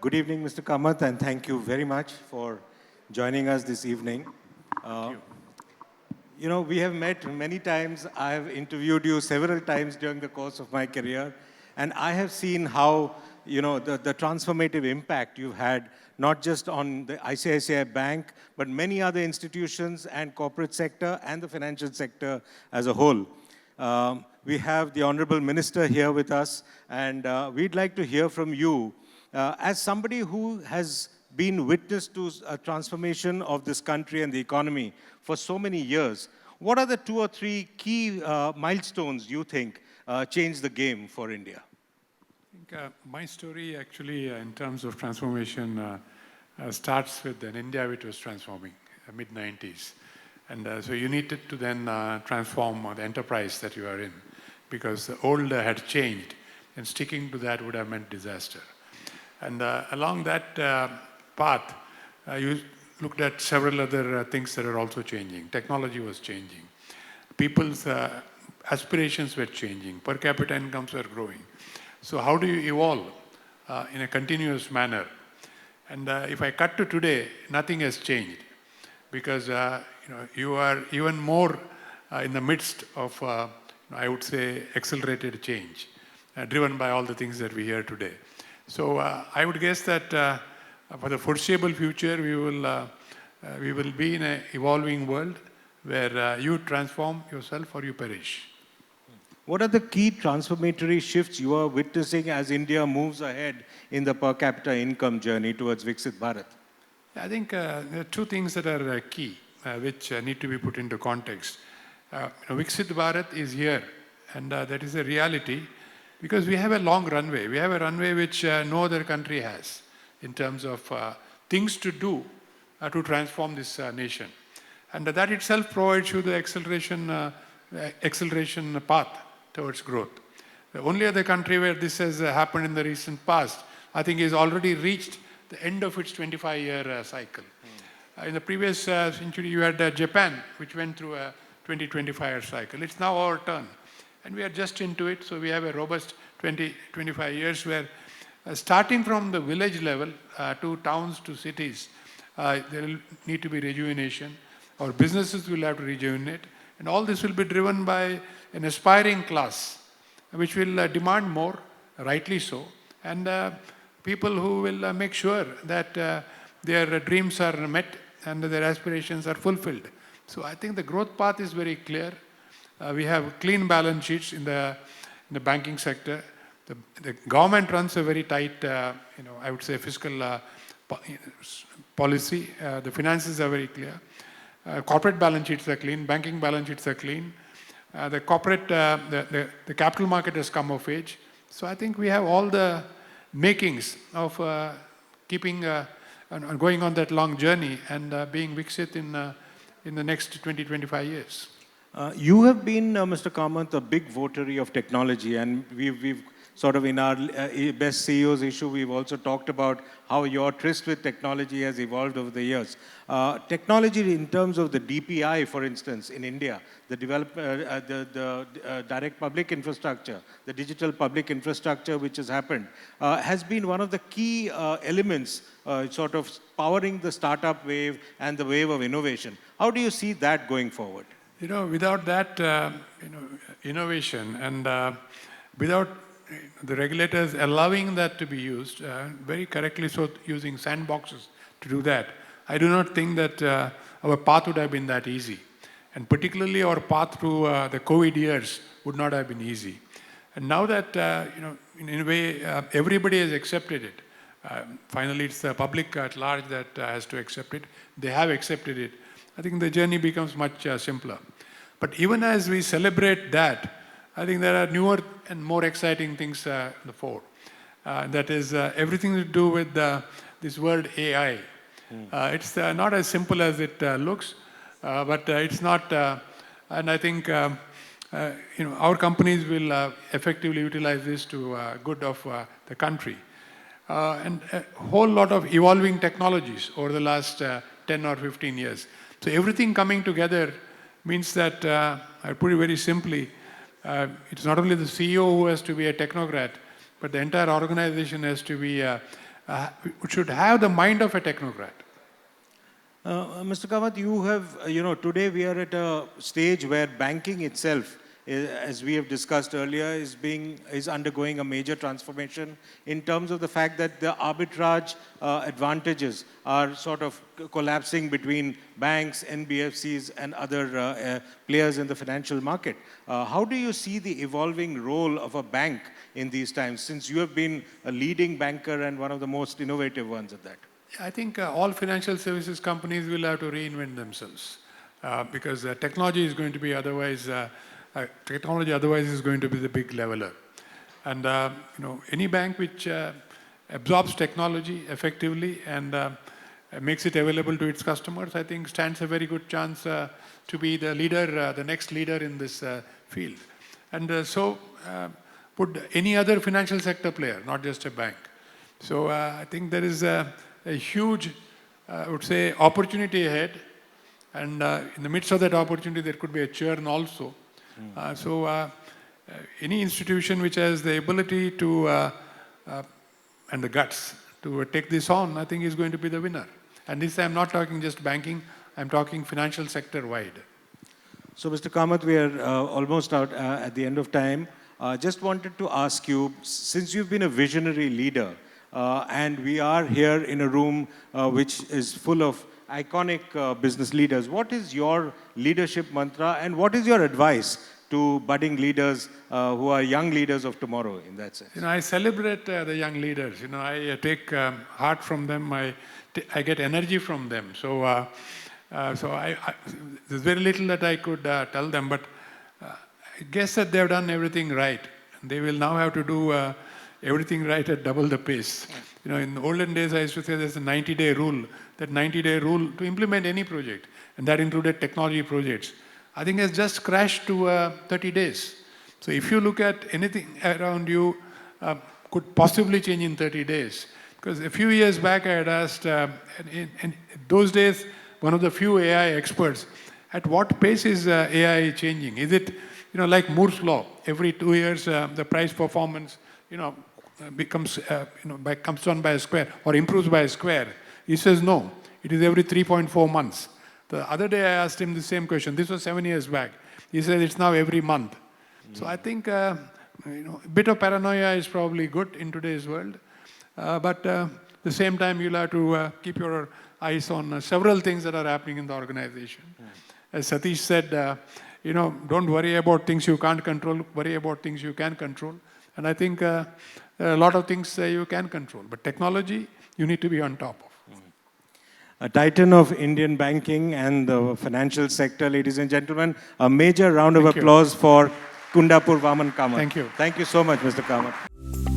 Good evening, Mr. Kamath, and thank you very much for joining us this evening. Thank you. You know, we have met many times. I have interviewed you several times during the course of my career, and I have seen how, the transformative impact you've had, not just on the ICICI Bank, but many other institutions and corporate sector and the financial sector as a whole. We have the Honorable Minister here with us, and we'd like to hear from you. As somebody who has been witness to a transformation of this country and the economy for so many years, what are the 2 or 3 key milestones you think changed the game for India? I think my story actually in terms of transformation starts with an India which was transforming, mid-90s. And so you needed to then transform the enterprise that you are in, because the old had changed, and sticking to that would have meant disaster. And along that path, you looked at several other things that are also changing. Technology was changing. People's aspirations were changing. Per capita incomes were growing. So how do you evolve in a continuous manner? And if I cut to today, nothing has changed, because you are even more in the midst of, I would say, accelerated change, driven by all the things that we hear today. So I would guess that for the foreseeable future, we will be in an evolving world where you transform yourself or you perish. What are the key transformatory shifts you are witnessing as India moves ahead in the per capita income journey towards Viksit Bharat? I think there are 2 things that are key, which need to be put into context. Viksit Bharat is here, and that is a reality, because we have a long runway. We have a runway which no other country has in terms of things to do to transform this nation. And that itself provides you the acceleration path towards growth. The only other country where this has happened in the recent past, I think, is already reached the end of its 25-year cycle. In the previous century, you had Japan, which went through a 20-25-year cycle. It's now our turn. And we are just into it, so we have a robust 20-25 years where starting from the village level to towns to cities, there will need to be rejuvenation. Our businesses will have to rejuvenate. And all this will be driven by an aspiring class, which will demand more, rightly so, and people who will make sure that their dreams are met and their aspirations are fulfilled. So I think the growth path is very clear. We have clean balance sheets in the banking sector. The government runs a very tight, I would say, fiscal policy. The finances are very clear. Corporate balance sheets are clean. Banking balance sheets are clean. The capital market has come of age. So I think we have all the makings of keeping and going on that long journey and being Viksit in the next 20-25 years. You have been, Mr. Kamath, a big votary of technology, and we've sort of in our Best CEOs issue, we've also talked about how your tryst with technology has evolved over the years. Technology in terms of the DPI, for instance, in India, the direct public infrastructure, the digital public infrastructure which has happened, has been one of the key elements sort of powering the startup wave and the wave of innovation. How do you see that going forward? Without that, innovation and without the regulators allowing that to be used, very correctly so, using sandboxes to do that, I do not think that our path would have been that easy. And particularly our path through the COVID years would not have been easy. And now that, in a way, everybody has accepted it. Finally, it's the public at large that has to accept it. They have accepted it. I think the journey becomes much simpler. But even as we celebrate that, I think there are newer and more exciting things in the fore. That is everything to do with this word AI. It's not as simple as it looks, but it's not. And I think our companies will effectively utilize this to good of the country. And a whole lot of evolving technologies over the last 10 or 15 years. So everything coming together means that, I put it very simply, it's not only the CEO who has to be a technocrat, but the entire organization has to be should have the mind of a technocrat. Mr. Kamath, you have, today we are at a stage where banking itself, as we have discussed earlier, is undergoing a major transformation in terms of the fact that the arbitrage advantages are sort of collapsing between banks, NBFCs, and other players in the financial market. How do you see the evolving role of a bank in these times, since you have been a leading banker and one of the most innovative ones at that? I think all financial services companies will have to reinvent themselves because technology is going to be otherwise is going to be the big leveler. And any bank which absorbs technology effectively and makes it available to its customers, I think stands a very good chance to be the leader, the next leader in this field. And so put any other financial sector player, not just a bank. So I think there is a huge, I would say, opportunity ahead. And in the midst of that opportunity, there could be a churn also. So any institution which has the ability to and the guts to take this on, I think is going to be the winner. And this, I'm not talking just banking, I'm talking financial sector wide. So, Mr. Kamath, we are almost out at the end of time. Just wanted to ask you, since you've been a visionary leader, and we are here in a room which is full of iconic business leaders, what is your leadership mantra and what is your advice to budding leaders who are young leaders of tomorrow in that sense? I celebrate the young leaders. I take heart from them. I get energy from them. So, there's very little that I could tell them, but I guess that they've done everything right. They will now have to do everything right at double the pace. In the olden days, I used to say there's a 90-day rule. That 90-day rule to implement any project, and that included technology projects, I think has just crashed to 30 days. So if you look at anything around you, could possibly change in 30 days. Because a few years back, I had asked, in those days, one of the few AI experts, at what pace is AI changing? Is it, like Moore's law, every 2 years, the price performance, becomes, comes down by a square or improves by a square? He says no, it is every 3.4 months. The other day I asked him the same question. This was 7 years back. He said it's now every month. So I think a bit of paranoia is probably good in today's world. But at the same time, you'll have to keep your eyes on several things that are happening in the organization. As Satish said, don't worry about things you can't control, worry about things you can control. And I think a lot of things you can control. But technology, you need to be on top of. A titan of Indian banking and the financial sector, ladies and gentlemen. A major round of applause for Kundapur Vaman Kamath. Thank you. Thank you so much, Mr. Kamath.